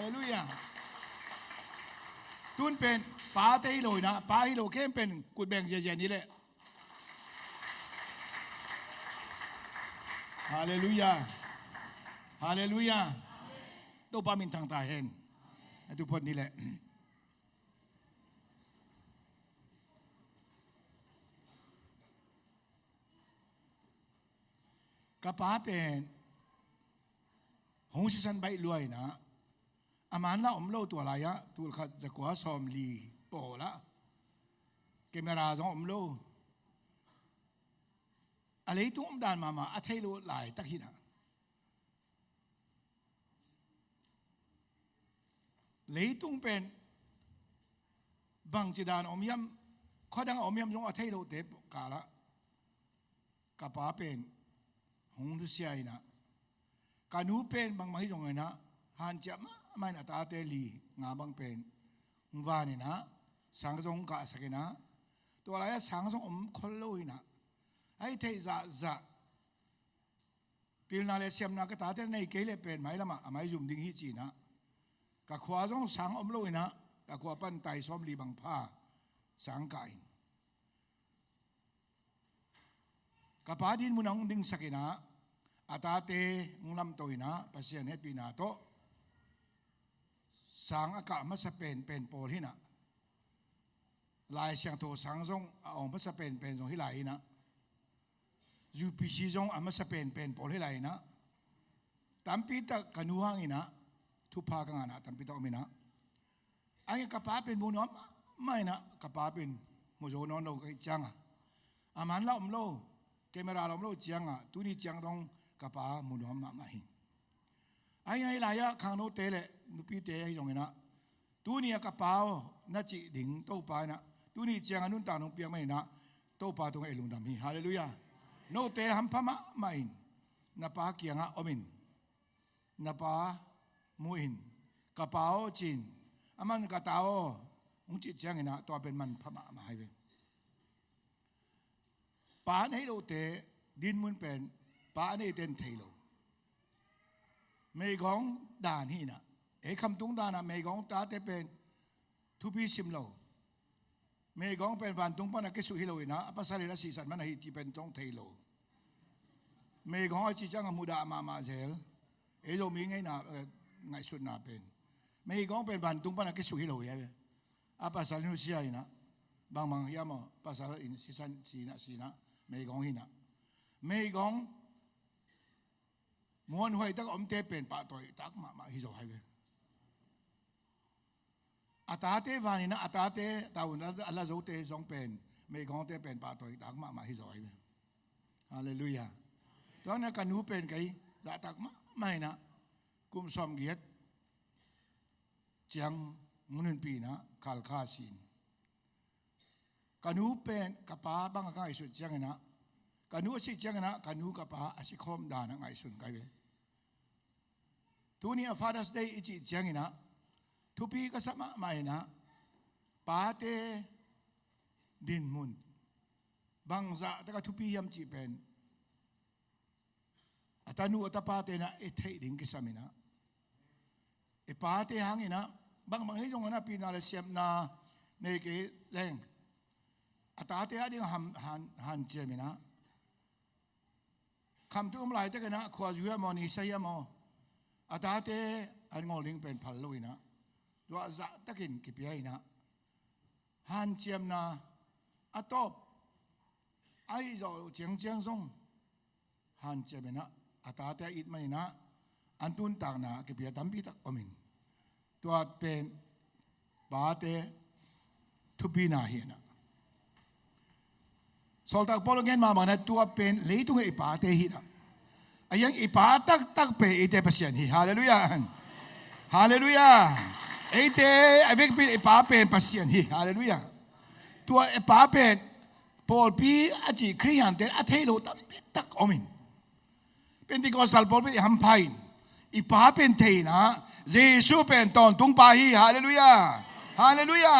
เลลูยาตุนเป็นป้าเตยโลยนะป้าฮิโลเข้มเป็นกุดแบ่งเย็นๆนี่แหละฮาเลลูยาฮาเลลูยาตัวป้ามินทางตาเห็นทุกคนนี่แหละกับป้าเป็นหงสิสันใบรวยนะอามันละอมโลตัวอะไรอะตัวขัดจะกว่าซอมลีโปละเกมราจงอมโลอะไรตุ้มดานมาอัธยโลหลายตักหินะเลยตุ้งเป็นบางจีดานอมยำข้อดังอมยำจงอัธยโลเต็บกาละกับป้าเป็นหงดุเสียนะการนูเป็นบางมาที่ตรงไหนนะฮันจะไม่น่าตาเตลีงาบางเป็นวานี่นะสังสงกะสักนะตัวอะไรสังสงอมคนลุยนะไอ้เทจะพิลนาเลเซียมนะก็ตาเตในเกลเป็นไม่ละมาไม่ยุ่มดิ้งฮิจีนะก็ขวาจงสังอมลุยนะก็ขวาปั้นไตซ้อมลีบางผ้าสังไก่กับป้าดินมุนองดิ้งสักนะอาตาเตงลำตัวนะปัสยานเฮปีนาโตสังอากาศมัสเป็นโปลินะลายเสียงโตสังจงเอามัสเป็นจงฮิไลนะยูพีซีจงอามัสเป็นโปลิไลนะตัมปีตะกันูฮังนะทุพากังนะตัมปีตะอมินะไอ้กับป้าเป็นมุนอมไม่นะกับป้าเป็นมุโจนอนเราก็จังอามันละอมโลเกมราลอมโลจังตุนี่จังตรงกับป้ามุนอมมาหิไอ้ไงลายะข้างโนเตเลนุปีเตยจงเห็นนะตัวนี้กับป้าน่าจิดิ่งโตป้านะตัวนี้เจียงอนุนตานุเปียกไม่นะโตป้าตรงเอลุงดำฮีฮาเลลูยาโนเตหัมพะมะมาอินนับป้าเกียงอมินนับป้ามูอินกับป้าจินอามันกับตาองจิเจียงเห็นนะตัวเป็นมันพะมะมาให้เวป้าในโลเตดินมุนเป็นป้าในเต็นเทโลไม่กองด่านฮีนะคำตุ้งด่านไม่กองตาเตเป็นทุพีซิมโลไม่กองเป็นวันตุ้งปนักเกสุฮิโลนะภาษาเรื่องสีสันมันฮิที่เป็นจงเทโลไม่กองอาชีพจังมุดามาเซลโยมีไงนะไงสุดนาเป็นไม่กองเป็นวันตุ้งปนักเกสุฮิโลยังไงภาษาเรื่องเสียนะบางยามภาษาเรื่องสีสันสีนะไม่กองฮีนะไม่กองม้วนหวยตักอมเตเป็นปะตัวตักมาฮิโซให้เวอาตาเตวานี่นะอาตาเตตาอุนอัลลาโจเตจงเป็นไม่กองเตเป็นปะตัวตักมาฮิโซให้เวฮาเลลูยาตอนนั้นกันนูเป็นไงจะตักมาไม่นะกุมสมเกียรติจังมุนปีนะคัลคาซินกันนูเป็นกับป้าบางก็ไอสุดจังนะกันนูสิจังนะกันนูกับป้าอสิคอมดานะไอสุดไงเวทุนี้ฟาเธอร์สเดย์อีจิจังนะทุปีก็สมัครไม่นะป้าเตดินมุนบางจะแต่ก็ทุปียำจีเป็นอัตานูอัตป้าเตนะเอเทดิ่งกิสามินะป้าเตหางนะบางให้ตรงนั้นปีนาเลเซียมนาในเกแรงอัตาเตดิ่งหันเจมินะคำทุ่มลายเตกันนะขวาอยู่มอนิสัยมออาตาเตอันงอลิงเป็นพัลลุยนะตัวจะตะกินกิบยัยนะฮันเจียมนะอัตบไอจะเจียงซงฮันเจียมนะอาตาเตอิดไม่นะอันตุนต่างนะกิบยัยตั้มพิทักอมินตัวเป็นบาเตทุบีนาเฮียนะสอลตักพอลเงินมาบอกนะตัวเป็นเลยตุงไอปาเตฮีนะไอ้ยังอีป้าตักเปย์ไอเตปเสียนฮีฮาเลลูยาฮาเลลูยาไอเตไอเวกปีไอป้าเป็นปเสียนฮีฮาเลลูยาตัวไอป้าเป็นพอลปีอาจีคริยันเตอเทโลตัมปิตักอมินเป็นที่กอสตัลพอลปีฮัมพายอีป้าเป็นเทนะเยซูเป็นตอนตุงปาฮีฮาเลลูยาฮาเลลูยา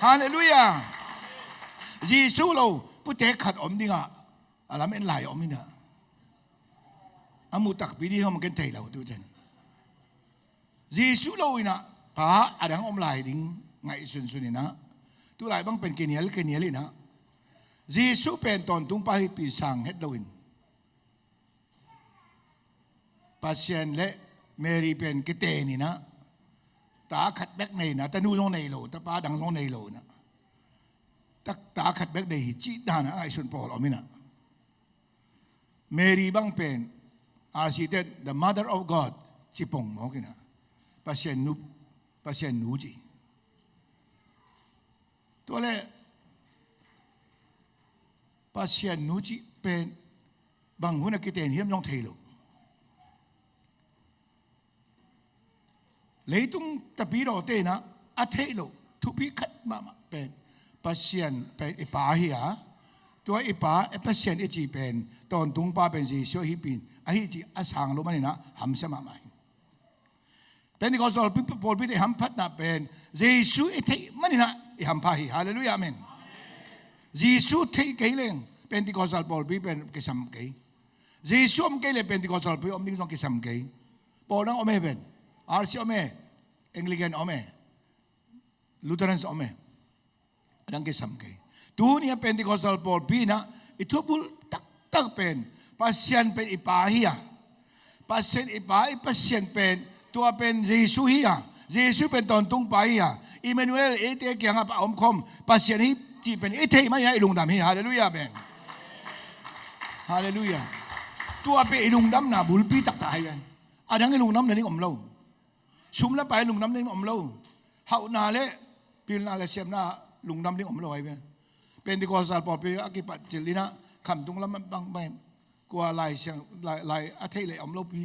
ฮาเลลูยาเยซูเราผู้เตะขัดอมดิงะอะไรไม่ไหลอมนี่นะอามุตักปีดีเขามันกันเทเราดูจันเย Giêsu lâu na pa adang lai ding ngai sun na tu lai bang pen kenial na Giêsu pen ton tung pa hi pi sang het lowin pasien le Mary pen kete ni na ta khat bek nei na ta nu jong nei lo ta pa dang jong nei lo na ta khat bek nei chi da na ai sun Paul omina Mary bang pen seated the mother of God chipong mo kina pasien nu ji to le pasien nu ji pen bang huna kiten hiam jong thei lo leitung tapi ro te na a thei lo thu pi khat ma pen pasien pen ipa hi aตัวอีป้าเอเปเซียนอีจีเป็นตอนตุงป้าเป็นจีช่วยฮิปินไอ้ฮิจีอาสังรู้มั้ยนะหำเสมาไหมเป็นที่เขาสอนพิพอลพิธีหำพัดนะเป็นเยซูอีที่มันนี่นะอีหำพาฮีฮาเลลูยาอาเมนเยซูที่เกลิ่งเป็นที่เขาสอนพอลพิเป็นกิสัมเกยเยซูอมเกลิ่งเป็นที่เขาสอนพิอมดิ้งส่งกิสัมเกยพอลนั่งอเมเป็นอาร์ซีอเมเอ็งลิกันอเมลูเทอรันส์อเมนั่งกิสัมเกยตัวนี้เป็นที่เขาสอนพอลพินะitu bul tak pen pasien pen ipahia pasien ipai pasien pen tua pen Yesus hia Yesus pen ton tung pahia Emmanuel ete kyang apa om khom pasien hi ji pen ete mai ilung dam hi haleluya ben haleluya tua pe ilung dam na bul pi tak tai ben adang ilung dam ni om lo sum la pai ilung dam ni om lo hau na le pil na le sem na lung dam ni om lo ai benเป็นที่กอสาปอปีอากิปัจจิลินะคำตรงละมันบางไปกว่าลายเสียงลายอาเทเลยอมลบปี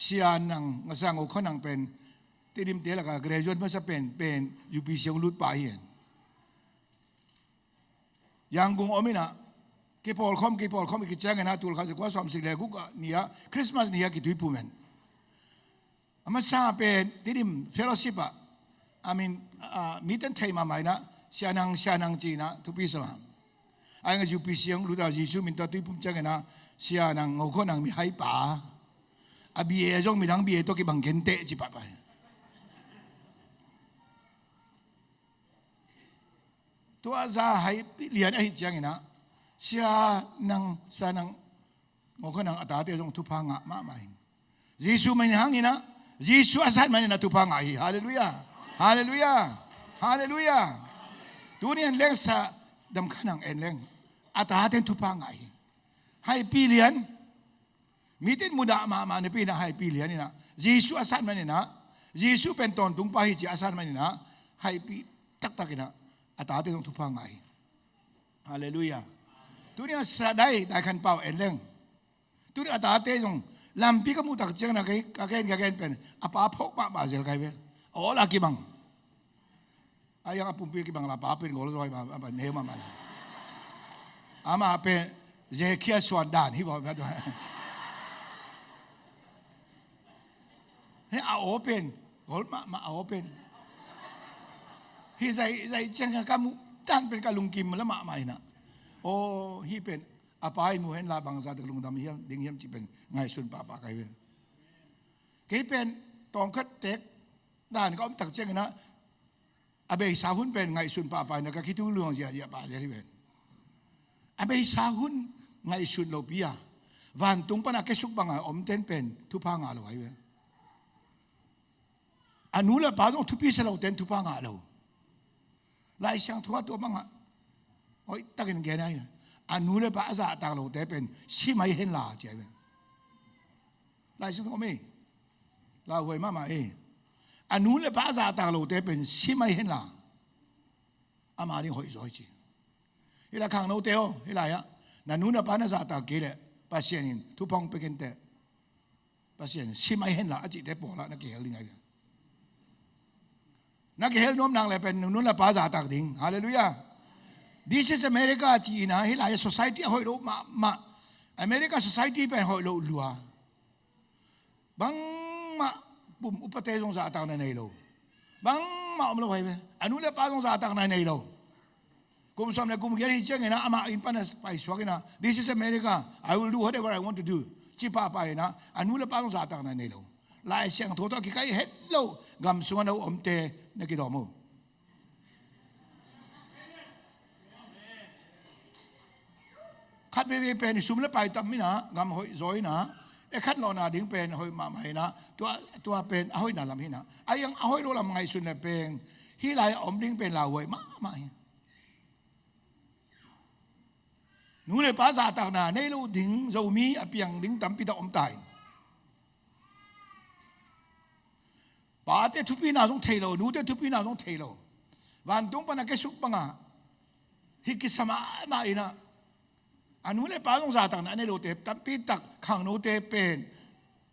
เสียนังงาสังโอขนังเป็นที่ดิมเตะละก็เกรจวนเพื่อจะเป็นยูปีเสียงลุดไปเห็นยังกงอมินะกี่พอลคอมกี่แจ้งกันนะตัวเขาจะกว่าสอมสิ่งเลกุก็เนี่ยคริสต์มาสเนี่ยกี่ตุยพูเมนอามาซาเป็นที่ดิมเฟลโลชิปอะอามินมีตั้งใจมาใหม่นะเสียนังจีนะทุกปีสมัยไอ้เงาอยู่ปีเสียงรู้ดาวยิสุมินตาตุยพุ่มจังกันนะเสียนังงอคนนังมีไฮป่าอาบีเอจงมีนังบีเอตัวกี่บังเกนเตะจีบไปตัวซาไฮเลียนไอ้จังกันนะเสียนังงอคนนังอัตราเตะจงทุพังอ่ะมาใหม่ยิสุมันยังงี้นะยิสุอาศัยมันนะทุพังอ่ะฮาเลลูยาฮาเลลูยาฮาเลลูยาตัวนี้เลี้ยงซาดำขันังเอ็นเลี้ยงอาตาเต็นทุพังไงให้ปีเลียนมีเต็นมุดามาในปีน่ะให้ปีเลียนนี่นะเยซูอาศัยมันนี่นะเยซูเป็นตอนตุงปาหิจิอาศัยมันนี่นะให้ปีตักกินะอาตาเต็นทุพังไงฮาเลลูยาตัวนี้สะได้ขันเป่าเอ็นเลี้ยงตัวนี้อาตาเต็นลำปีก็มุตักเจ้านะกะเกนเป็นอาปาพกมาเจลไกเวโอ้ลากิบังayang apung pi ki bang la pa pen gol roi ma ne ma ma ama pe je khia swan dan hi bo ba do he a open gol ma open hi zai chang ka mu tan pen ka lung kim la ma mai na o hi pen apai mu hen la bang za de lung dam hiam ding hiam chi pen ngai sun pa kai ve ke pen tong khat tek dan ko tak cheng na abe sahun pen ngai sun pa na ka kitu luang sia pa ri ben abe sahun ngai sun lo pia van tung pa na ke suk banga om ten pen tu pa nga lo ai we anula pa no tu pi sa lo ten tu pa nga lo lai sang thua to banga oi takin ge nai anula pa za ta lo te pen si mai hen la che we lai sang me la hoi ma ma e anu le pa za ta lo te pen si mai hen la ama ni hoi zoi chi ila khang no te o ila ya na nu na pa na za ta ke le pasien in tu pong pe ken te pasien si mai hen la a chi te po la na ke hel ngai na ke hel nom nang le pen nu na pa za ta ding hallelujah this is America chi na ila ya society hoi lo ma America society pen hoi lo lua bang maปุ่มอุปเทศงศาตังในโลบังมาอมโลไว้อนุเลปาสงศาตังในโลกุมสมในกุมเกียรติเจงนะอามาอินปันไปสวกินะ This is America I will do whatever I want to do จิปาไปนะอนุเลปาสงศาตังในโล ลายเสียงทั่วตัวกี่ไก่เฮ็ดโลกำสวนเอาอมเตนักกิดอมูคัดไปเป็นสุ่มแล้วไปตั้มมินะกำหอยซอยนะคัดเราหน้าดิ้งเป็นหอยมาไม่นะตัวเป็นหอยน่าลำหินะไอ้ยังหอยรู้ลำไงสุนเป็นที่ไรอมดิ้งเป็นลาววยมาหนูเลยภาษาต่างๆในรูดิ้งเรามีเพียงดิ้งตั้มปิดอมตายป้าเตทุพีน่าต้องเทโลหนูเตทุพีน่าต้องเทโลวันตรงปนักเกสุกปังอ่ะฮิกิสมาไม่นะอันนู้นเลยป้าต้องสาต่างๆในรูเตตั้มปิดตักขังหนูเตเป็น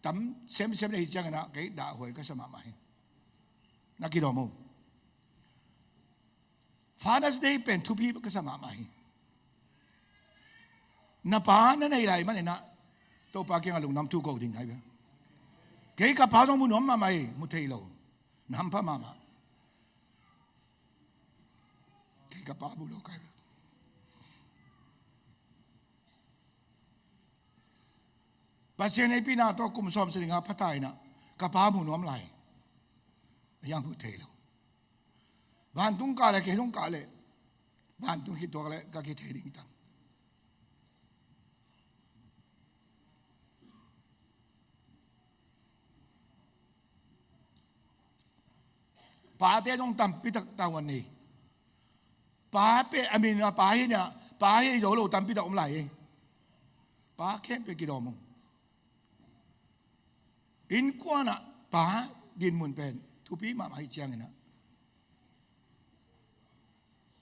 ตั้มเซมเลยจังนะเกยด่าหวยก็สมาไม่นักกิโลมู Father's Day เป็นทุพีก็สมาไม่นับป้านั่นในไรมันเนี่ยนะตัวป้าเกี่ยงลุงน้ำทุกข์ดิ้งไงเบ้เกี่ยกับป้าต้องมุนน้ำมาไม่มุเทโลน้ำพม่ามาเกี่ยกับป้าบุโลกไงภาษาในปีหน้าตัวกุมสอมสิงหาพัฒน์นะกับป้ามุนน้ำไหลยังมุเทโลบ้านตุ้งกาเลยเกี่ยตุ้งกาเลยบ้านตุ้งคิดตัวเลยก็คิดเทดิ้งตั้งป้าเตจงตั้มปิดตาวันนี้ป้าเป้อามินป้าเนี่ยป้าให้โยโลตั้มปิดอมไหลป้าแค่ไปกี่ดอมงอินกว่านะป้าดินมุนเป็นทุพีมาให้เชียงนะ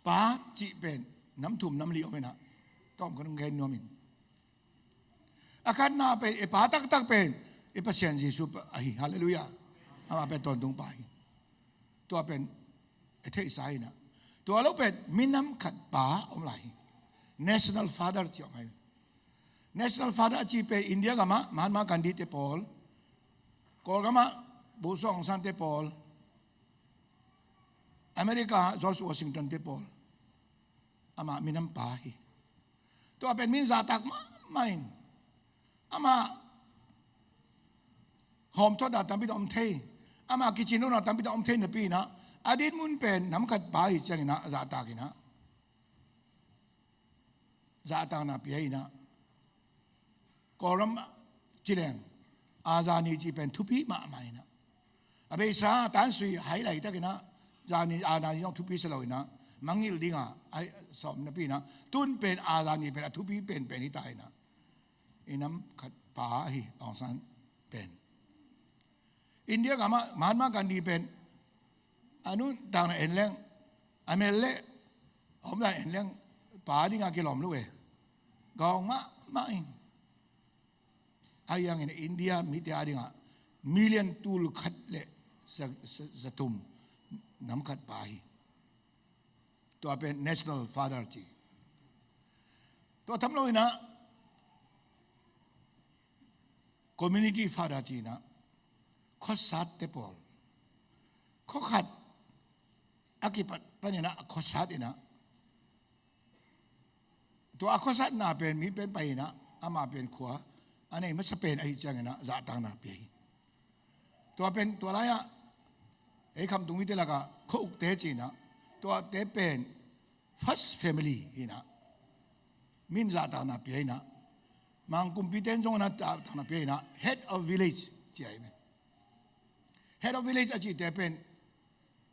ป้าจีเป็นน้ำทุ่มน้ำเลี้ยวไปนะต้องกันเงินนัวมินอาการน่าเป็นป้าตักเป็นภาษาจีสุปฮาเลลูยาอามาเป็นตอนตรงไปตัวเป็นเทศไซนะตัวเราเป็นมินำขัดป่าอมไหล National Father จีออกมา National Father จีเป็นอินเดียกันมหากันดีเตปอลกอลกันมาบุษองซันเตปอลอเมริกาจอร์จวอชิงตันเตปอลอามามินำป่าตัวเป็นมินซาตักไม่อามาหอมทอดตามพิธีอมเทอามาคิดชิโน่นะตามพิธีอมเทนปีนะอดีตมุนเป็นน้ำขัดป่าอีกจังนะจะตากินะจะตานะปีนะกอรัมจิเลงอาจานีจีเป็นทุพีมาไม่นะอาเบซ่าตันสุยไฮไลท์ตะกินะจานีอาณาจีต้องทุพีสลอยนะมังยิลดิ้งอ่ะไอสอบนะปีนะตุนเป็นอาจานีเป็นทุพีเป็นที่ตายนะไอ้น้ำขัดป่าฮีองซันเป็นอินเดียกับมหากันดีเป็นอันนู้นต่างเอ็นเลี้ยงอเมริกาผมได้เอ็นเลี้ยงป่าที่งานกิโลมรู้เว้กองมาเองไอ้ยังอินเดียมีแต่อะไรกันมิลเลียนตูลขัดเละสตุมน้ำขัดป่าตัวเป็น National Father จีตัวทำเราอีนะ Community Father จีนะข้อสัตย์เตปอลข้อขัดอากิปัตปัญญาข้อสัตย์นะตัวข้อสัตย์น่าเป็นมีเป็นไปนะอามาเป็นขวาอันนี้มันจะเป็นไอ้จังนะจะต่างน่าเป็นตัวเป็นตัวอะไรอ่ะไอ้คำตรงนี้เท่ากับข้ออุกเตจีนะตัวเตเป็น first family นะมินจะต่างน่าเป็นนะมังคุมพิเตนจงน่าต่างน่าเป็นนะ head of village ใช่ไหมHead of village อาจจะเป็น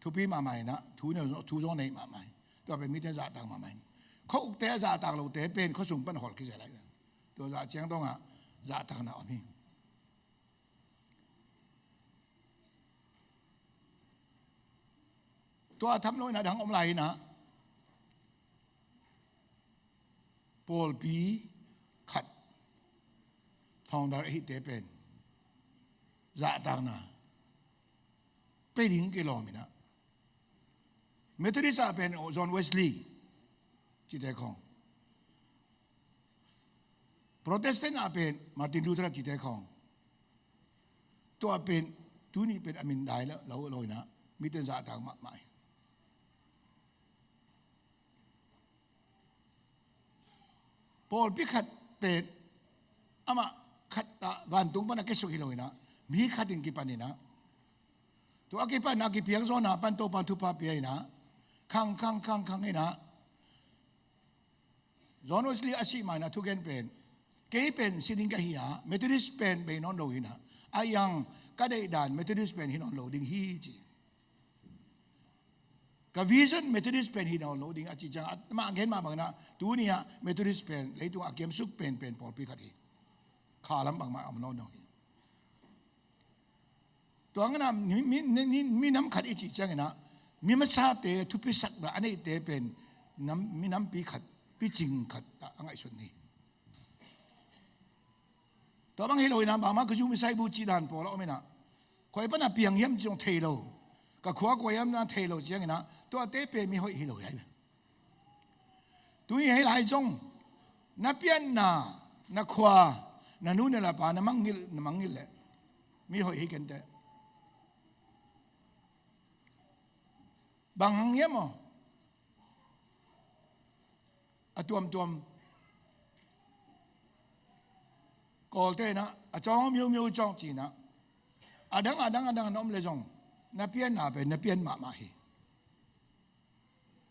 ทุพีมาใหม่นะทุจงในมาใหม่ตัวเป็นมิตรจ่าต่างมาใหม่เขาอุกเตะจ่าต่างเราเตะเป็นเขาส่งปัญหากี่อะไรตัวจ่าเชียงต้องอ่ะจ่าต่างน่ะพี่ตัวทำน้อยนะดังอมไหลนะปอลปีขัด founder ที่เตะเป็นจ่าต่างน่ะเป็นยิ่งกิโลมินะเมทอดิสต์เป็นจอห์นเวสลีย์จิตเตคองโปรเตสแตนต์เป็นมาร์ตินลูเทอร์จิตเตคองตัวเป็นตัวนี้เป็นอามินได้แล้วเราเลยนะมิเตนจ่าต่างมากมายพอลพิขัดเป็นอามาขัดวันตุงปนักเกสุกิโลนะ mi khatin ki panina to akipan na ki piang zona pan to pan thu pa pi na khang ina zonosli asi mana thu gen pen ke pen siding ka hiya Methodist pen be non lo ina ayang kadai dan Methodist pen hinon lo ding hi ji ka vision Methodist pen hinon lo ding achi jang ma gen ma bang na tu nia Methodist pen le tu akem suk pen pol pi khati kha lam bang ma am no no to angana mi nam khat ichi chang na mi ma sa te thu pi sak na anei te pen nam mi nam pi khat pi ching khat angai sun ni to bang heloi na ba ma ku ju mi sai bu chi dan po lo me na khoi pa na piang yam jong thei lo ka khwa ko yam na thei lo chang na to te pe mi hoi heloi ai tu yi hai lai jong na pian na khwa na nu na la pa na mang ngil le mi hoi hi ken te bang hang yam mo atuam kol te na achong miu chong chi na adang nom le jong na pian na pe na pian ma hi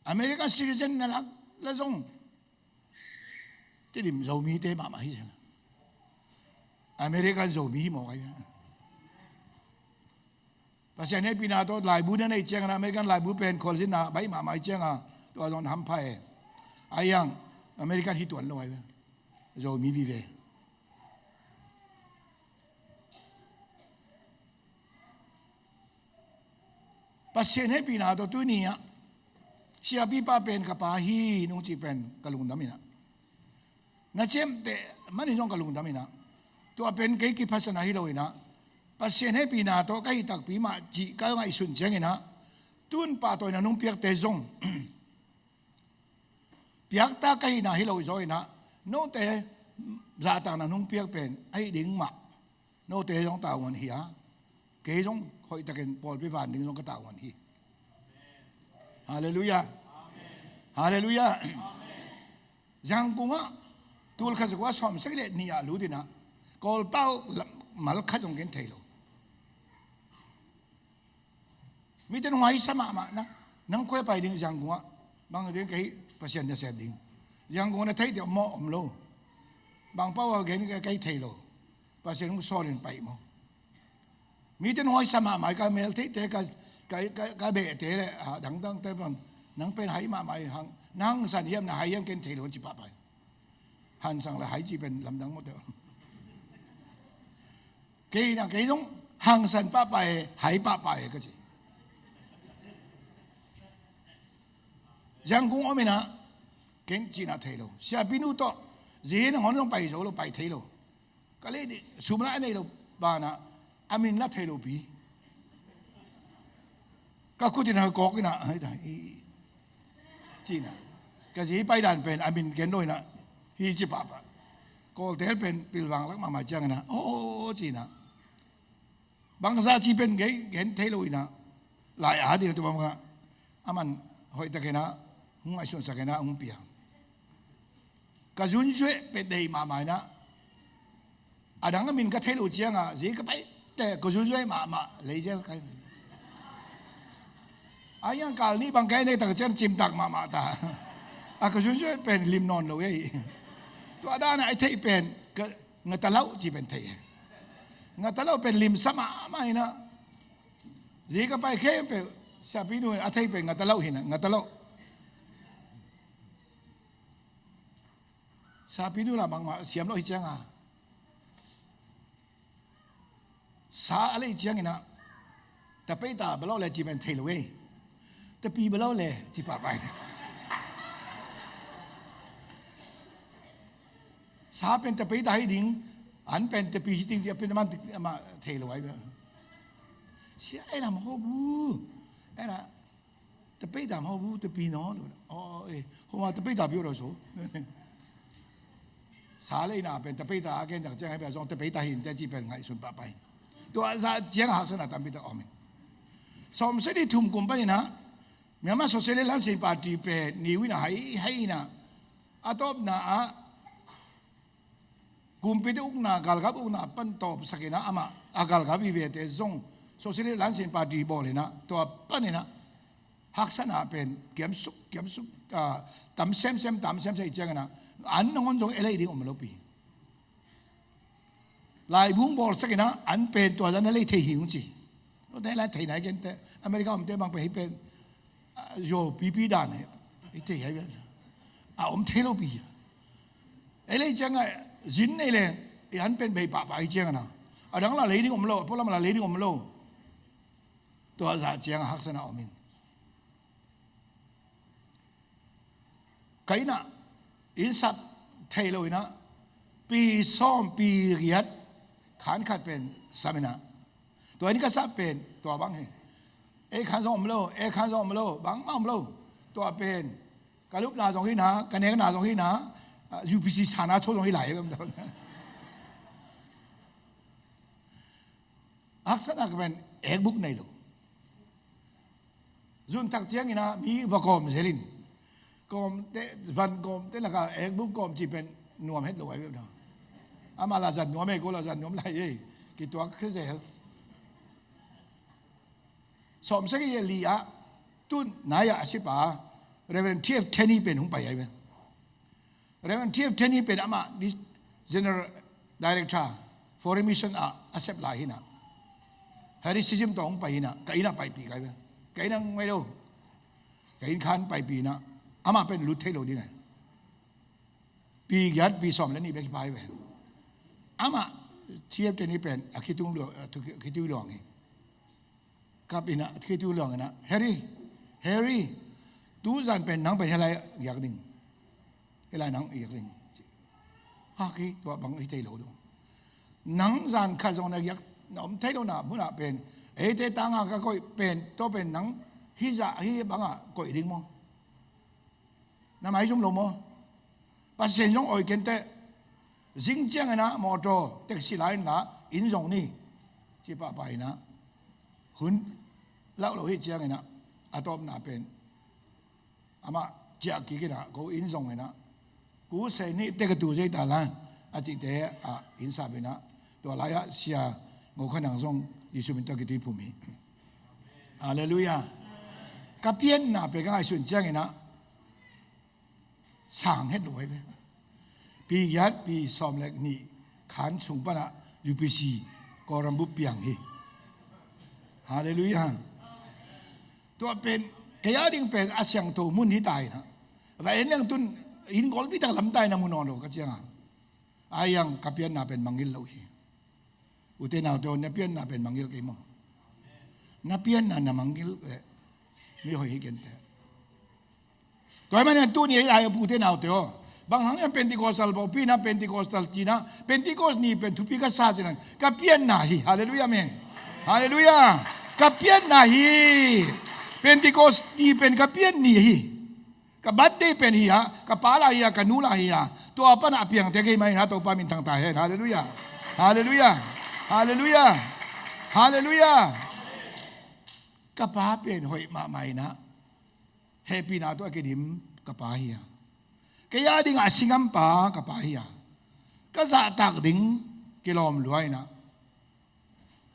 American citizen na la jong ti dim zo mi te ma hi American zo mi mo kai pasien ne pinato lai bu na nei cheng na American lai bu pen kol na bai ma cheng a to don ham phai ayang American hi tuan lo ai zo mi vi ve pasien he pinato tu nia sia pi pa pen ka pa hi nung chi pen kalung damina na chem te mani jong kalung damina to pen ke ki phasana hi loina pasien he pinato kai tak pi ma ji ka ngai sun chengina tun pa to na nung piak te jong piak ta kai na hi lo zoi na no te za ta na nung piak pen ai ding ma no te jong ta wan hi a ke jong khoi ta ken pol pi van ding jong ka ta wan hi hallelujah hallelujah jang bunga tul kha kwa som sak le ni a lu dina kol pau mal kha jong ken thailo mi ten wai sama ma na nang khoi pai ding jang bunga bang ding kai pasien na se ding jang bunga na thai de mo om lo bang pau gen kai thailo pasien mu so len pai mo mi ten wai sama ma ka mel te ka be te le dang te bon nang pen hai ma mai hang nang san yam na hai yam ken thei lo chi pa pai han sang la hai chi pen lam dang mo de ke na ke jong hang san pa pai hai pa pai ka chi jang kung omina ken chi na thei lo sia binu to je na ngon long pai zo lo pai thei lo ka le di sumla nei lo ba na amin na thei lo bi ka ku tin ha ko ki na hai dai chi na ka ji pai dan pen amin ken noi na hi chi pa pa ko tel pen pil wang lak ma chang na o chi na bang sa chi pen ge gen thei lo ina lai a di tu ba ma aman hoi ta ke na hung ai sun sa ke na hung pia ka jun jue pe dei ma mai na adang amin ka thei lo chiang a ji ka pai te ko jun jue ma le je kai ayang kal ni bang kai ne tak chen chim tak ma ta a ko jun jue pen lim non lo ei to ada na ai thei pen ka ngata lau chi pen thei ngata lau pen lim sama mai na ji ka pai khe pe sa pi nu a thei pen ngata lau hin ngata lau sa pi nu la bang ma siam lo hi chang a sa ale chiang ina ta pe ta ba lo le chi pen thei lo ei ta pi ba lo le chi pa pai sa pen ta pe ta hi ding an pen ta pi ding ti pen man ma thei lo ai ba si ai la mo bu ai la ta pe ta mo bu ta pi no o e ho ma ta pe ta bio lo so sa le na pen ta pe ta a ken ta chang ai ba so ta pe ta hin ta chi pen ngai sun pa pai to sa chiang ha sa na tam pi ta omen som se di thum kum pa ni naမြန်မာဆိုရှယ်လစ်လမ်းစဉ်ပါတီပဲနေဝိနာဟိုင်ဟိုင်နာအတော့နာ kumpit uk na galgap uk na pan top sakina ama agalgap ibete zong socially lansin party bolina to panina haksana pen kiamsuk tam sem se ichangana an ngon jong elai ding omlopi lai bung bol sakina an pen to jan elai thei hiung chi no dai la thei nai gen te america om te bang pe pen yo pp dan ne ite hai ba a om thei lo bi elai changa zin nei le an pen bei pa ichangana adang la lei ding omlo polam la lei ding omlo to za chang haksana omin kaina insap thailoina pi som pi riat khan khat pen samina to ani ka sa pen to bang he e khan som lo bang mam lo to pen kalup na jong hi na kane na jong hi na upc sana cho jong hi lai gam dang aksana ka pen ek book nei lo zun tak chiang ina mi vakom zelin gom te van gom te la ka ek buk gom chi pen nuam het lo ai ber da ama la zan nuam e ko la zan nuam lai e ki to ke ze som se ye li a tun na ya asipa reverend tf teni pen hung pai ai be reverend tf teni pen ama this general director foreign mission a asep la hina hari sijim tong pai na ka ina pai pi kai be ka ina ngai lo ka in khan pai pi na ama pen lu thei lo ding ai pi gyat pi som le ni be pai be ama thiep te ni pen akhitung lo khitu lo ngi kapina khitu lo na harry tu zan pen nang pen helai yak ding helai nang yak ding ha ki to bang i thei lo do nang zan kha jong na yak nom thei lo na mu na pen e te tanga ka koi pen to pen nang hi za hi banga koi ding mo na mai jong lo mo pa sen jong oi ken te jing jiang na moto taxi line na in jong ni chi pa pai na hun lao lo hi jiang na atom na pen ama jia ki ki na go in jong na ku se ni te ka tu je ta la a chi te a in sa be na to la ya sia ngo khan nang jong yesu min ta ki ti pu mi hallelujah ka pien na pe ga sun jiang na sang hết rồi vậy, pi yết pi xóm lệ nị khán sung bana UPC có làm bút piang hi, hallelujah, tua pen cái gia đình pen asyang tu mun hi tai na, và anh yang tun in gol bi tak lam tai na mun ono ka chiang, ayang kapian na pen mangil lo hi, ute na to na pian na pen mangil kay mo, na pian na mangil mi hoi hi kente. Kaya man tu ni ay pute na teo. Bang hang yang Pentecostal ba pina Pentecostal China Pentecost ni pen tupi ka sa jinan. Kapian na hi. Hallelujah amen. Hallelujah. Kapian na hi. Pentecost ni pen kapian ni hi. Ka birthday pen hi ha, ka pala hi ka nula hi ha. To apa na apiang te kay mai na to pa mintang tahen. Hallelujah. Hallelujah. Hallelujah. Hallelujah. Ka pa pen hoi ma mai na. Happy na to akidim kapahia. Kaya ding asingam pa kapahia. Kasa tak ding kilom luay na.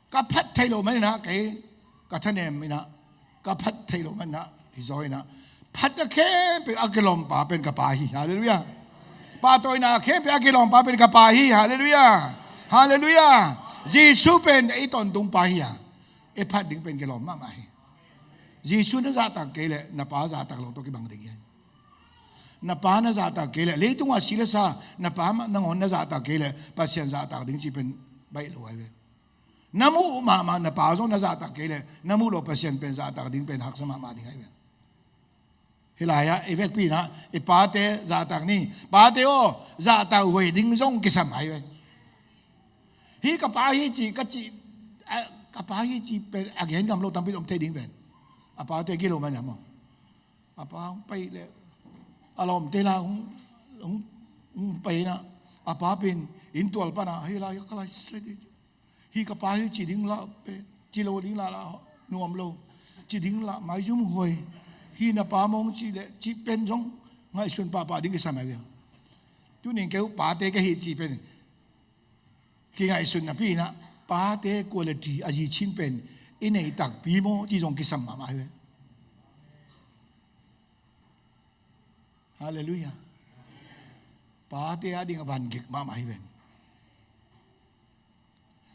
Kapat tayo man na kay katanem na. Kapat tayo man na hizoy na. Pat na ke pe akilom pa pen kapahi. Hallelujah. Patoy na ke pe akilom pa pen kapahi. Hallelujah. Hallelujah. Jesus pen iton tung pahia. E pat ding pen kilom mamahi. Jesus na zata kele na pa zata lo to ki bang ding na pa na zata kele le tung asila sa na pa nangon na zata kele pasien zata ding chi pen bai lo ai namu mama na pa zo na zata kele namu lo pasien pen zata ding pen hak sa mama ding ai hilaya evek pi na e pa te zata ni pa te o zata hoi ding zong ki sam ai hi ka pa hi chi ka pa hi chi pen again gam lo tam pi om te ding pen apa te kilo man mo apa pai le alom te la pai na apa pin in tual pa na hi la ya kala se hi ka pa hi chi ding la pe chi lo ding la nuam lo chi ding la mai zum hoi hi na pa mong chi le chi pen jong ngai sun pa ding ke sa mai tu ning ke pa te ke hi chi pen กิงไอสุนนะพี่นะป้าเต้คุณภาพอาจีชินเป็นอินเอตักปีโมจีจงกิสัมมาไม่เว้ยฮาเลลูยาป้าเต้อดีกับวันกิกมาไม่เว้ย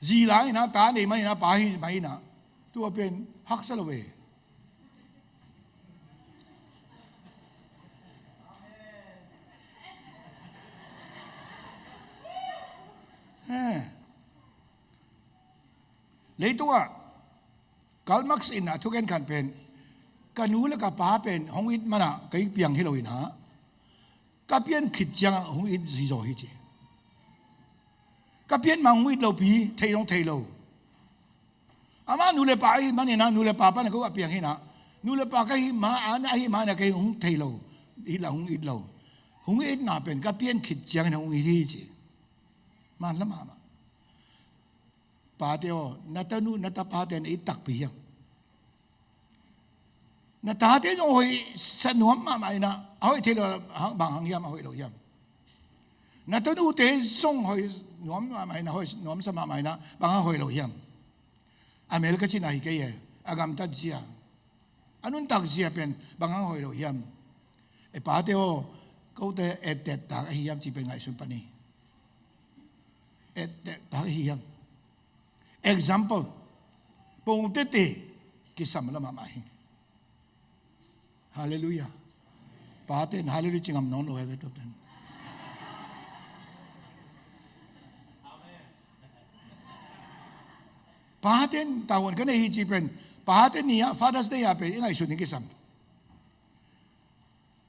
จีไลนะตาเนี่ยมันนะป้าหิไม่นะตัวเป็นฮักสลเวเลยตัวกัลมักส์อินนะทุกคนกันเป็นกันนู้นกับป้าเป็นห้องอิดมันอะก็อีกเพียงที่เราอินฮะก็เพียงคิดจังห้องอิดสีโซฮิจิก็เพียงมังอิดเราปีเทลงเทโลอามานู้นเลยป้าอีมันเนี่ยนะนู้นเลยป้าเนี่ยก็ว่าเพียงที่นะนู้นเลยป้าก็อีมาอันไอ้มาเนี่ยก็ห้องเทโลอีละห้องอิดเราห้องอิดน่ะเป็นก็เพียงคิดจังห้องอิดฮิจิมันละมาป้าเดียวนัตนูนัตป้าเดียนอิตักปียังนัตตาเดียนโอ้ยสนุกมาไหมนะเอาไอ้ที่เราบางหังยามเอาไอ้เรายามนัตนูเตะส่งเอาหนุ่มมาไหมนะเอาหนุ่มสมาไหมนะบางหังเอาไอ้เรายามอเมริกาจีนอะไรกันยังอากาศตัดเสียอันนู้นตัดเสียเป็นบางหังเอาไอ้เรายามไอ้ป้าเดียวเขาเตะเอ็ดเด็ดตักไอ้ยามจีเป็นไงสุนปนีเอ็ดเด็ดตักไอ้ยามexample pung tete kisam la mama hi hallelujah paten hallelujah chingam non lo have to pen paten tawon kan hi chi pen paten ni Father's Day ya pe inai su ni kisam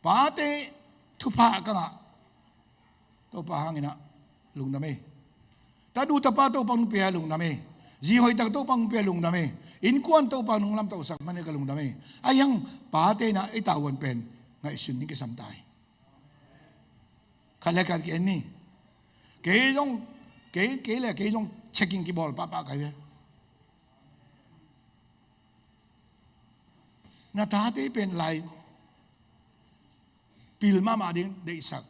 pate thupa ka nga to pa hangina lungname ta du ta pa to pang pia lungname ji hoi tak to pang pe lung dame in kuan to pa nung lam to sak man ka lung dame ayang pa te na itawon pen ngai sun ni ke sam tai khala ka ke ni ke jong ke le ke jong checking ki bol pa pa ka ye na ta te pen lai pil ma ma ding de sak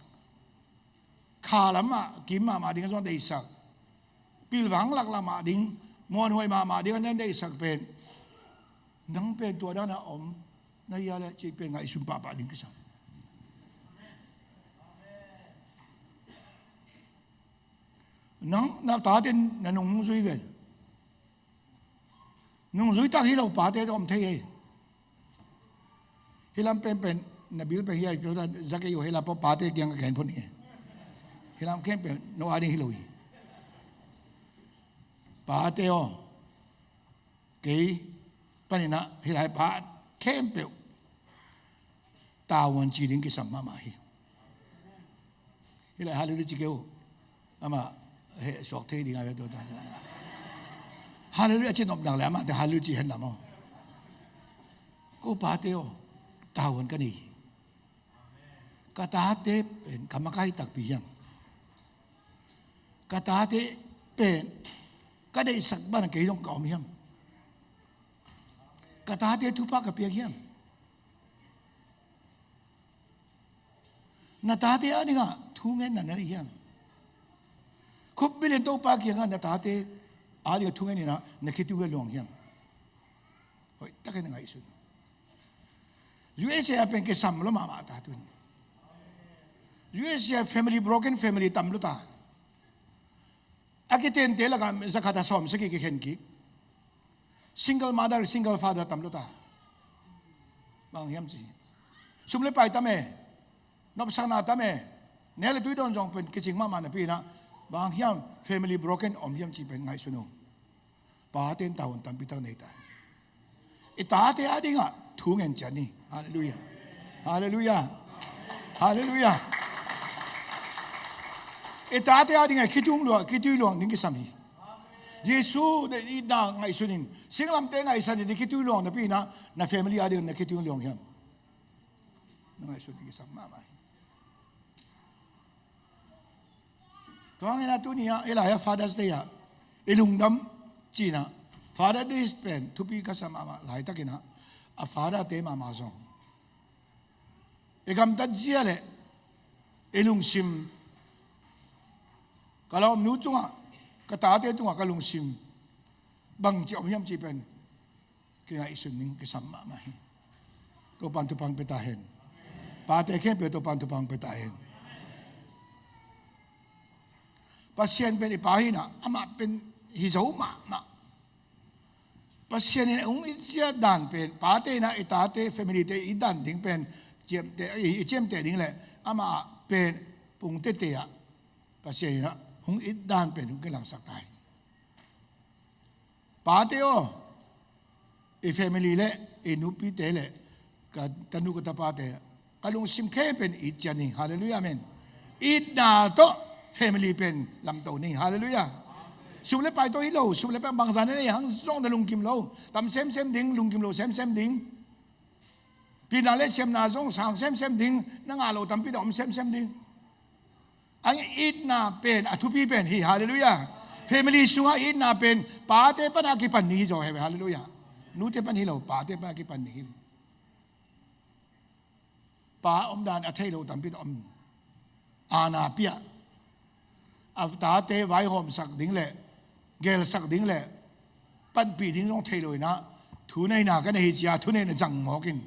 kha lam ma kim ma ding so de sak pil wang lak la ma dingมวนหวยมาเดี๋ยวนั้นได้สักเป็นนังเป็นตัวด้านอมนายาและจีเป็นไงสุนป้าป้าดิ้งกิสังนังนับตาเด่นนันนุ่งซุยเป็นนุ่งซุยตาที่เราป้าเด่นอมเทยฮิลามเป็นนบิลเป็นยัยเพราะว่าจักรอยู่ฮิลามพอป้าเด่นยังแข่งพอนี้ฮิลามแข่งเป็นโนอาดีฮิโลยป้าเตียวกี่ปัญญาที่ไหนป้าเข้มเปล่าตาวันจีริงกิสัมมาไม่ที่ไหนฮาลูลิจิเกลอามาเฮสอกเทดีงานตัวนั้นฮาลูลิอาจจะนบดังแล้วมาแต่ฮาลูลิจิเห็นหรือมั้งก็ป้าเตียวตาวันกันนี่ก็ตาเตเป็นกรรมการตักปียังก็ตาเตเป็นก็ได้สักบ้านเกี่ยงกับอมยมกระตาเดียทุพะกับเปียกยมนาตาเดียนี่ก็ทุ่งเงินนั่นนี่ยมคุบบิเลนโตปากยังนาตาเดียอาลีก็ทุ่งเงินนี่นะนักคิดดูเวลองยมเฮ้ยตะกันยังไงสุดUSA เป็นแค่สามล้อมาตาตุน USA family broken family ตำลุตาอากิเตนเตลกันจะขัดสอมสกิเกนกิ single mother single father ตำลุตาบางยามสิสุมเลไปตามเอนบสังนาตามเอเนลตุยดอนจงเป็นกิจงมามันพี่นะบางยาม family broken อมยามจีเป็นไงสุนงป้าเต็นตาวันตามพิทักษ์ในตาอิตาเตอดิ่งอ่ะทุ่งเงินจันนี่ฮาเลลูยาฮาเลลูยาฮาเลลูยาเอตาเตอดิ่งคิดดูหลวงนิ่งกิสามีเยซูได้ยินไงสุนินสิ่งลำเตงไงสันนี่คิดดูหลวงนะพี่นะนะแฟมิลี่อาดิ่งนะคิดดูหลวงยังนั่งไงสุนินกิสามมาไหมตัวงี้นะตัวนี้อ่ะเอลายา Father's Day อ่ะเอลุงดำจีน่ะ Father's Day เป็นทุกปีก็สามมาหลายตะกินะอ่ะ Father เตมาส่งเอกำตัดเสียเลยเอลุงซิมก็เราหนูจุงอ่ะก็ กตาเตตุงกะลุงซิมบังจิอมยำจีเป็นกินาอิสุนิงกิสัมมามาฮิตัวปันตุปังเปตาเห็นปาเตเข้มเปตัวปันตุปังเปตาเห็นปัสเซียนเป็นอิปาหินะอามาเป็นฮิโซมาปัสเซียนเนี่ยองค์อิเซียดันเป็นปาเตนะอิตาเตเฟมิลีเตอิดันถึงเป็นเจียมเตเจียมเตถึงเลยอามาเป็นปุงเตเตะปัสเซียนนะองค์อิดันเป็นองค์กำลังสักตายปาเตโอเอเฟมิลีเล่เอนุปีเตเล่กับตันุกตาปาเตกลุงซิมเคเป็นอิจานีฮาเลลูยาเมนอิดนาโตเฟมิลีเป็นลำตัวนี้ฮาเลลูยาสุเลไปตัวฮิโลสุเลไปบางสันนี่หังส่งแต่ลุงกิมโลตำเซมดิ้งลุงกิมโลเซมดิ้งปีนาเลเซมนาส่งสั่งเซมดิ้งนั่งอาโลตำปีดอมเซมดิ้งอันอิดนาเป็นอทุพีเป็นฮีฮาเลลูยาเฟมิลีสุงอิดนาเป็นปาเตปนากิปันนี้จ่อเฮฮาเลลูยานูเตปันฮิโลปาเตปนากิปันนี้ปาอมดานอัทเฮโลตำปีดอมอานาเปียอัฟตาเตไว้หอมสักดิ้งเล่เกลสักดิ้งเล่ปั้นปีดิ้งต้องเทเลยนะทุนในนากันเฮียทุนในนาจังหมอกิน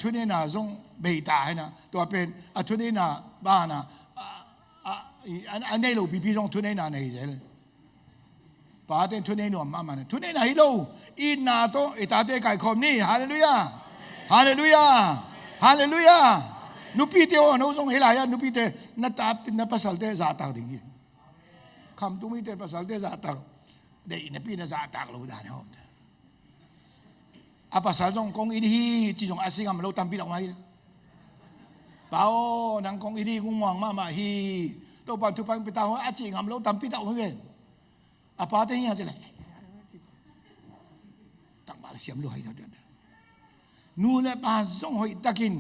ทุนในนาส่งเบตาให้นะตัวเป็นทุนในนาบ้านะอันนี้เราปีส่งทุนในนาในเจลป้าเต้นทุนในหนุ่มมามันทุนในนาฮิโลอินนาโตอิตาเตไก่คอมนี่ฮาเลลูยาฮาเลลูยาฮาเลลูยานุปีเตโอนุส่งเฮลายานุปีเตนัตตาตินปัสสัลเตซาตากดิ้งคำตุ้มิเตปัสสัลเตซาตากเดย์นปีนซาตากลูดานเฮาอาปัสสัลส่งกงอินฮีจีส่งอาศิกามเราตามปีดออกมาเปล่านังกงอินฮีกุ้งมองมาฮีตัวปันทุปังไปตาอาจิงามเราตามปีดออกมาเป็นอาปาเตนี่อะไรตั้งบาลเสียมลูกให้เท่าเดิมนู่นเนี่ยปาส่งหอยตะกิน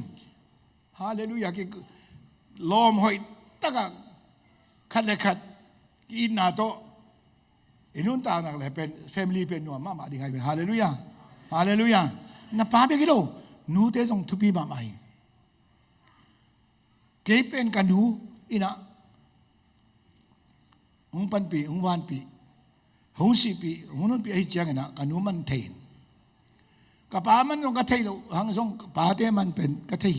ฮาเลลูยากิลมหอยตะกะขัดเลยขัดอินนาโตอินุนตานักเลยเป็นแฟมิลี่เป็นหน่วยมาดีไงเป็นฮาเลลูยาฮาเลลูยานับป้าไปกิโลนูเตส่งทุบีมาใหม่เก็บเป็นกันดูอินะองปันปีองวันปีองสิปีองนุ่นปีไอ้เจ้าเงินะกันนูมันเทนกับป้ามันต้องกระเทยลูหังส่งป้าเตมันเป็นกระเทย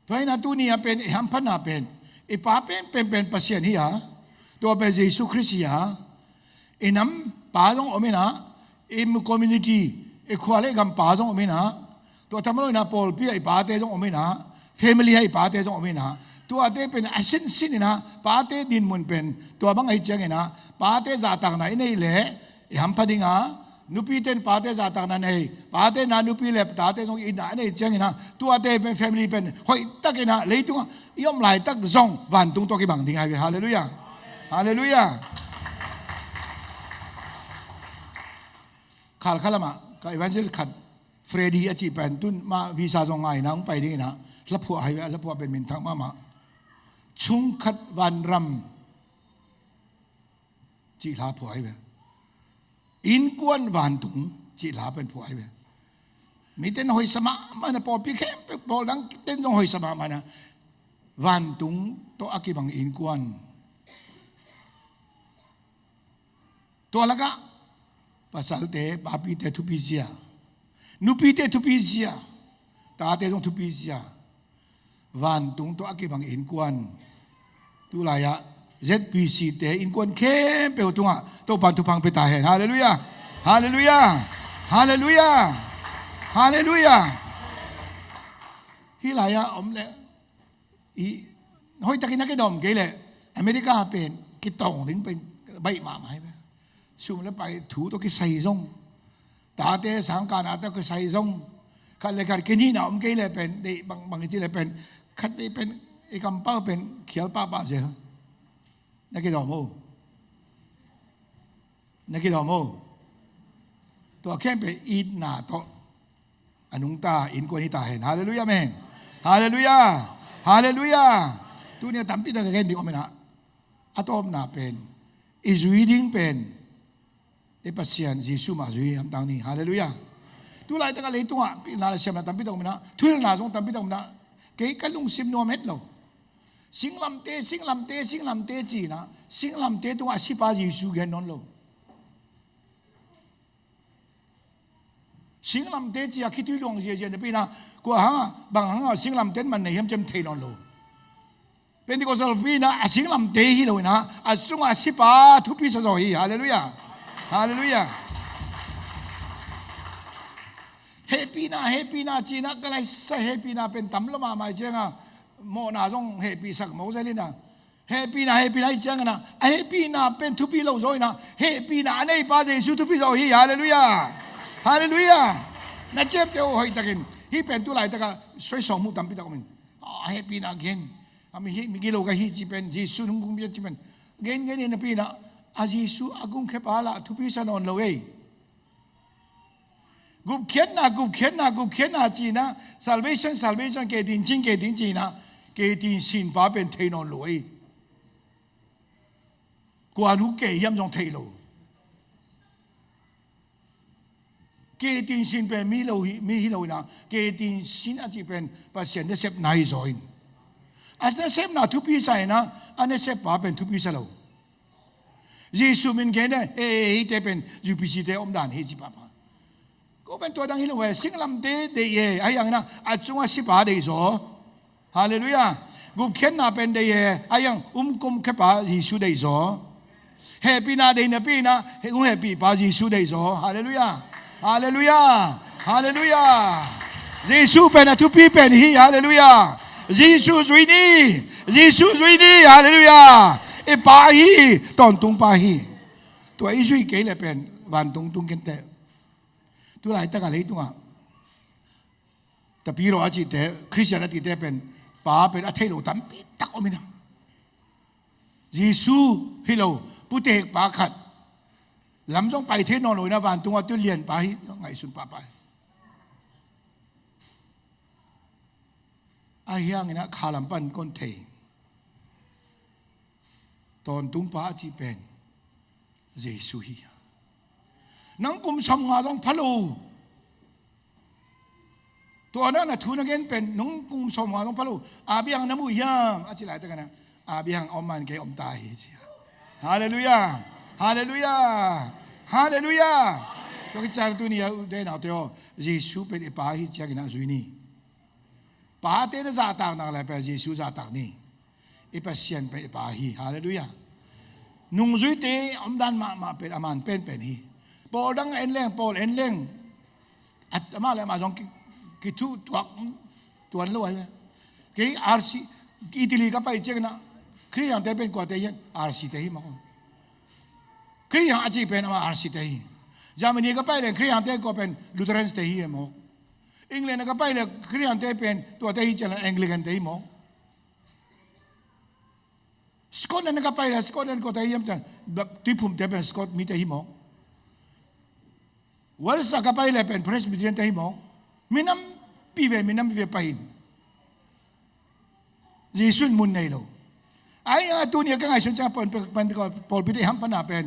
ตัวนี้นะตัวนี้เป็นหัมพันนาเป็นไอ้ป้าเป็นปัสเซียนฮีฮะตัวเป็นเยซูคริสต์ฮีฮะไอ้น้ำป้าส่งอเมนะไอ้คอมมูนิตี้ไอ้ควาเล่กำป้าส่งอเมนะตัวทำอะไรนะพอลพี่ไอ้ป้าเตส่งอเมนะแฟมิลี่ไอ้ป้าเตส่งอเมนะตัวเตเป็นเอเซนซินนะป้าเตดินมุนเป็นตัวบังไอ้เจ้าเงินะป้าเตจ่าตักไหนนี่แหละไอ้หัมพันดิงะนุปีเต้นป้าเตจ่าตักนั่นเองป้าเตนานุปีเล็บป้าเตส่งอินนะนี่เจ้าเงินะตัวเตเป็นแฟมิลี่เป็นหอยตักเงินะเลยตัวยอมไหลตักส่งวันตุงตัวกี่บังดิงไอ้ฮาเลลูยาฮาเลลูยาข่าวข่าวละมากับอีเวนต์ขัดเฟรดี้อาชีพเป็นตุนมาวีซ่าส่งไงนะไปดีนะรับผัวให้รับผัวเป็นมินทักมาชุงขัดวันรำจีลาผัวให้อินกวนวันตุงจีลาเป็นผัวให้มีเต้นหอยสมามันพอพี่แค่พอดังเต้นต้องหอยสมามันนะวันตุงตัวอากิบังอินกวนตัวละก็pasal te papi te tupisia nupi te tupisia ta te dong tupisia van tung to akibang in kwan tu la ya ZPC te in kwan ke pe tunga to pan tu pang pe ta hen hallelujah hallelujah hallelujah hallelujah hi la ya om le i hoi takin na ke dom ke le America pen ki tong ding pen bai ma maiสุมแล้วไปถูตัวกี่ใส่ซงตาเตะสังการอาตะก็ใส่ซงขัดเลยขัดกินนี่นะอมกี่เลยเป็นเด็กบางทีเลยเป็นขัดเป็นไอ้กำปั้งเป็นเขียวป้าเสียนักกีฬาโม่นักกีฬาโม่ตัวแค่เป็นอินนาโตอนุงตาอินกวนที่ตาเห็นฮาเลลูยาเมนฮาเลลูยาฮาเลลูยาตัวเนี่ยทำพิธีกันดีกว่าไหมนะอาตอมนาเป็นอิสวีดิ้งเป็นไอ้ปัสเซียนยิสุมาจุยทำต่างนี้ฮาเลลูยาตัวไรตั้งแต่เลยตัวนาเลเซียมนะทำพิธีกันนะทุเรศนาจงทำพิธีกันนะเกี่ยกันลุงซิมโนเม็ดเราสิงลำเตจีนะ sinh làm thế tung à si ba Giêsu gen non lo sinh làm thế chỉ khi tuy lòng gì gì này na của hang bằng hang sinh làm thế mà này em chém thấy non lo Pentecostal na sinh làm thế hi lo na sung à si ba thu pi sa rồi hallelujah hallelujah happy na chỉ na cái này sa happy na pen tắm lắm mà mai chăng à mò na trong happy sắc máu ra đi na happy na chăng na happy na pen thu pi lâu rồi na happy na này ba Giêsu thu pi rồi hallelujah hallelujah na chém theo hỏi ta kinh hi pen tu lại ta cả xoay sòng mu tắm pi ta mình happy na again mình cái lâu cái hi chỉ pen Giêsu nung cũng biết chỉ pen gen na pi na Giêsu agung khép á là thu pi sa non lâu ấy gục khiết na chỉ na salvation cái tin chỉ na cái tin xin ba bên thấy non lỗi quan hữu cái yếm trong thấy lỗi cái tin xin bên mi lỗi na cái tin xin anh chỉ bên把钱的xếp này rồi anh na xếp na thu pi sai na anh xếp ba bên thu pi sai lỗi Giêsu mình cái này thế bên UPC thế ông đàn hết chỉ ba có bên tôi đang hiểu về sinh làm thế để ai yang na chúng ta sẽ bảo để rồi hallelujah gục khiết na bên để ai yang cùng cái bảo Giêsu để rồi happy na để na pi na cũng happy bảo Giêsu để rồi hallelujah hallelujah hallelujah Giêsu bên na thu pi bên hi hallelujah Giêsu duy ni hallelujah e ba hi toàn tung ba hi tôi duy cái là bên van tung cái thế tu lại tất cả lấy tung àแต่ปีเราอาจจะแต่คริสเตียนอาจจะเป็นป้าเป็นอาเทโลตั้มปีตักออกมาเยซูฮิโลผู้เตกป้าขัดลำต้องไปเทนอนเลยนะวันตัวตัวเรียนไปไงสุนป้าไปไอ้ยังนะขาลำปันก้นเทตอนตุ้งป้าอาจจะเป็นเยซูฮีนังกุมสมงาต้องพะโลตัวนั้นนะทุนเงินเป็นนังกุมสมงาต้องพะโลอาเบียงน้ำมือยามอาจิหลายตัวกันนะอาเบียงอมมันเกอมตายเชียฮาเลลูยาฮาเลลูยาฮาเลลูยาตัวกิจการตัวนี้ได้หนาตัวเยซูเป็นป้าฮิจกินะจุยนี่ป้าเต้นซาตากนักเลยเป็นเยซูซาตากนี่ไอ้เป็นเซียนเป็นป้าฮิฮาเลลูยานุ่งจุยเตะอมดันมาเป็นอามันเป็นฮีพอดังเอ็นเล่งพอเอ็นเล่งอัตมาเลยมาจงกิทุตัวนั้นเลยกี่อาร์ซีอิตาลีก็ไปเจ๊กนะคริสเตียนเตเป็นกว่าเตยังอาร์ซีเตย์มาคนคริสเตียนอาจจะเป็นมาอาร์ซีเตย์จามินีก็ไปเลยคริสเตียนเตก็เป็นลูเทอรันเตย์มั้งอังกฤษก็ไปเลยคริสเตียนเตเป็นตัวเตย์จะเป็นแองกิกันเตย์มั้งสกอตแลนด์ก็ไปเลยสกอตแลนด์ก็เตย์ยังจะที่พุ่มเตเป็นสกอตมีเตย์มั้งวอลส์ก็ไปเลยเป็นเพรสบิเทียนเตย์มั้งมินัมปีเวไปเยซูมุนในโลไอ้ตัวนี้ก็ไงส่วนจะเป็นที่ก็พอพิธีฮัมปนาเป็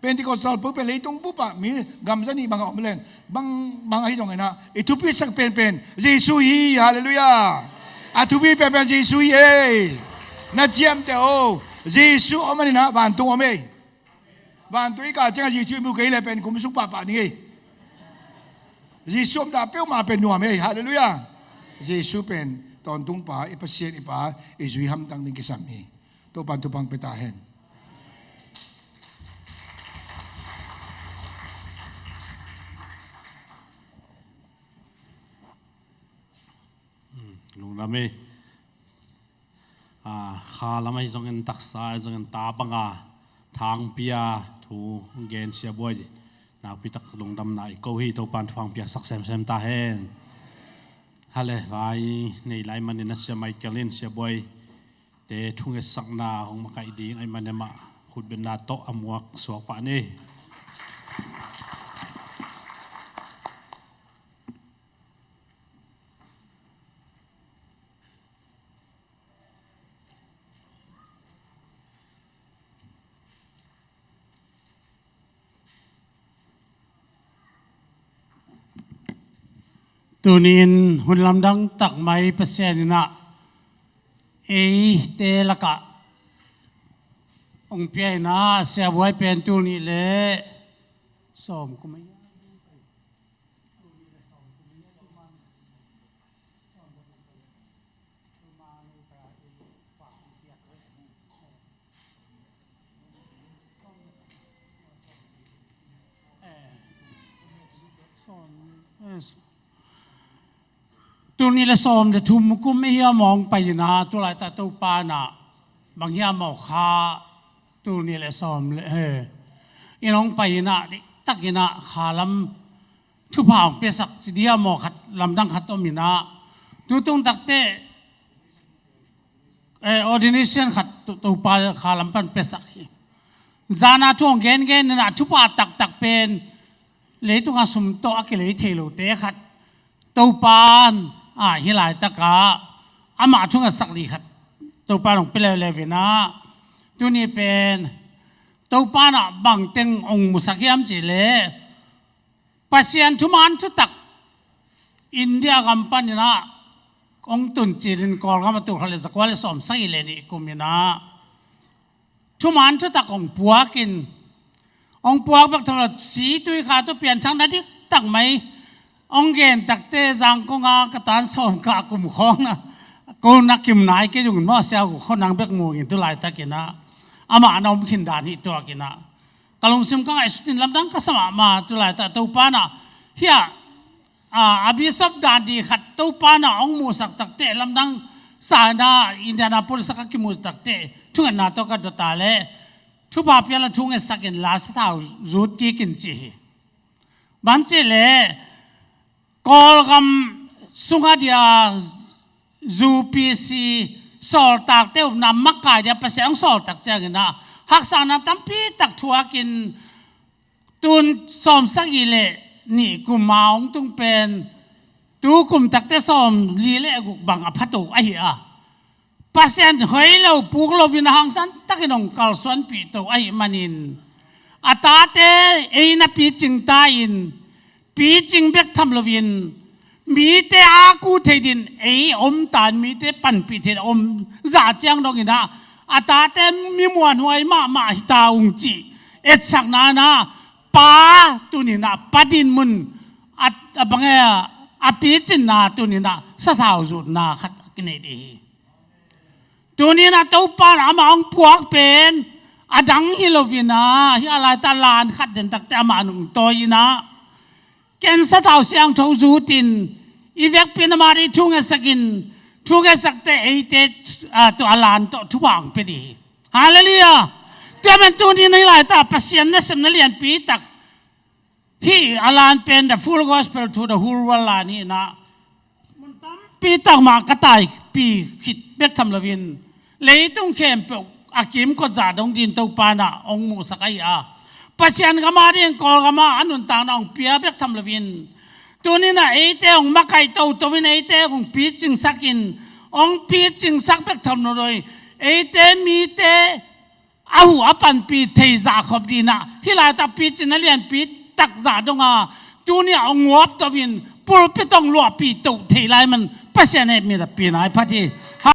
นที่ก็สอดปุ๊บเป็นเลยตรงปุ๊บอะมีกำจัดนี่บางอย่างบางอะไรตรงไหนนะไอ้ทุกปีสักเป็นเยซูฮีฮาเลลูยาอะทุกปีเป็นเยซูฮีนัดเจียมเตโอเยซูออกมานี่นะวันตัวไม่วันตัวอีกอาจจะเยซูมุกเอเลยเป็นกุมสุปปะนี่เยซูมาเปี้ยวมาเป็นนัวไม่ฮาเลลูยาเยซูเป็นตอนตุ้งป่าไอ้ปัสเซียนไอ้ป่าไอ้จุยฮัมตั้งนิ่งกิสามีตัวปันตุปังไปตาเห็นลุงดำมีข้าละไม่ส่งเงินตักษาส่งเงินตาปังทางเปียถูเงินเสียบ่อยนาพิทักษ์ลุงดำนายกูฮีตัวปันฟังเปียสักเซมตาเห็นฮัลโหลไว้ในไลน์มันนี่นะเสียไม่เกลินเสียบ่อยแต่ทุ่งสักนาของมาไกดีไอ้มันเนี่ยมาขุดเป็นนาโตอมวกสวกปะนี่ตัวนี้หุ่นลำดังตักไม้เปอร์เซ็นต์นะเอเตละกะ องเปียนะเสียบวยเป็นตัวนี้แหละสมก็ไม่ตัวนี้ละสมเดี๋ยวทุ่มกุมไม่เฮียมองไปนะตัวไรแต่ตัวปานะบางเฮียมองคาตัวนี้ละสมเลยอีน้องไปนะตักนะขาลำทุบห่างเปสักสิเดียมองขัดลำดังขัดตัวมินะตัวตรงตักเตordinationขัดตัวปาขาลำปันเปสักจานาช่วงเกณฑ์นะทุบห่างตักเป็นเลยตัวสมโตอักเลยเทโลเตะขัดตัวปานฮิลายตะกาอามาช่วงสักลีขัดตัวปานของเปลเลวินะตัวนี้เป็นตัวปานบังเต็งองมุสักยามจีเลปัสยันทุมันทุตักอินเดียกัมปันนะองตุนจีรินกอลกัมตุเขาเลยสักวันเลยสอมสักเลนี่กุมินะทุมันทุตักองปัวกินองปัวบักทรสีตุยขาตัวเปลี่ยนช่างนั้นที่ตักไหมองเกนตักเตจังกงากระตานสอมกากุมของนะกูนักกิมนายก็อยู่นอเสียกูคนนังเบกงูกินตัวลายตะกินะอามาน้องขินดานี่ตัวกินะกลงซิมกังไอสุดินลำดังก็สมามาตัวลายตะตัวปานะเฮียอภิสับดานดีขัดตัวปานะองมูสักตักเตลำดังสานาอินเดียนาโพลิสกักิมูตักเตทุกนาตัวกัดตาเลทุบาพิยาละทุงเอสักินลาสตาวรูดกีกินจีบันเจเลกอลกัมสุงาเดียจูพีซีสอลตักเต้านำมักกายเดียภาษาอังสอลตักเจ้ากินนะหักษาน้ำตั้มปีตักทัวกินตุนสอมสักอีเล่นี่กุมมาองตุงเป็นตูกุมตักเต้สอมลีเล่กุบังอภัตุไอ้เหี้ยภาษาเฮยเราปูกลวินหังสันตักนองกัลสวนปีตัวไอ้มันินอาตาเต้เอ้ยนับปีจิงตาอินปีจิงเบกทำลวินมีแต่อากูเทดินเออมตานมีแต่ปันปีเทดอมจ่าเจียงดองอินะอาตาเต็มมีมวนหวยมาฮิตาอุงจีเอ็ดสักนาป้าตุนินะปดินมุนอับบังเออปีจินนาตุนินะสะท้าวจุดนาขัดกินดีตุนินะตัวป้าอามาองพวกเป็นอดังฮิโลวินาฮิอะไรตาลานขัดเดินตักแต่อามาหนุ่งตัวยินะเกณฑ์สะท้าวเสียงทงจูตินอีเวกเป็นมาดีทุ่งเอสกินทุ่งเอสักแต่เอเตตัวอลานตัวทุบางไปดีฮาเลลูยาแต่เป็นตัวนี้ในหลายตาปัสยันนั่นสำนักเรียนปีตักที่อลานเป็น the full gospel to the whole world นี่นะมันตั้มปีตักมากระต่ายปีขิดเบกทำละวินเลยต้องเข้มเปล่าอากิมก็จ่าดงดินตัวปานะองมูสักไอ้ปัจจัยกรรมาเรียนกอลกรรมาอันนั้นต่างองเปียเบกทำละวินตัวนี้นะเอเตองมาไก่ตัววินเอเตองปีจึงสักินองปีจึงสักเบกทำโดยเอเตมีเตอาหูอปันปีเทจ่าขบดีนะที่หลายตาปีจึงนั่นเรียนปีตักจ่าดงตัวนี้องงวบตัววินปุรปิต้องหลวปีตุเทไรมันปัจจัยเนี่ยมีแต่ปีไหนพระที่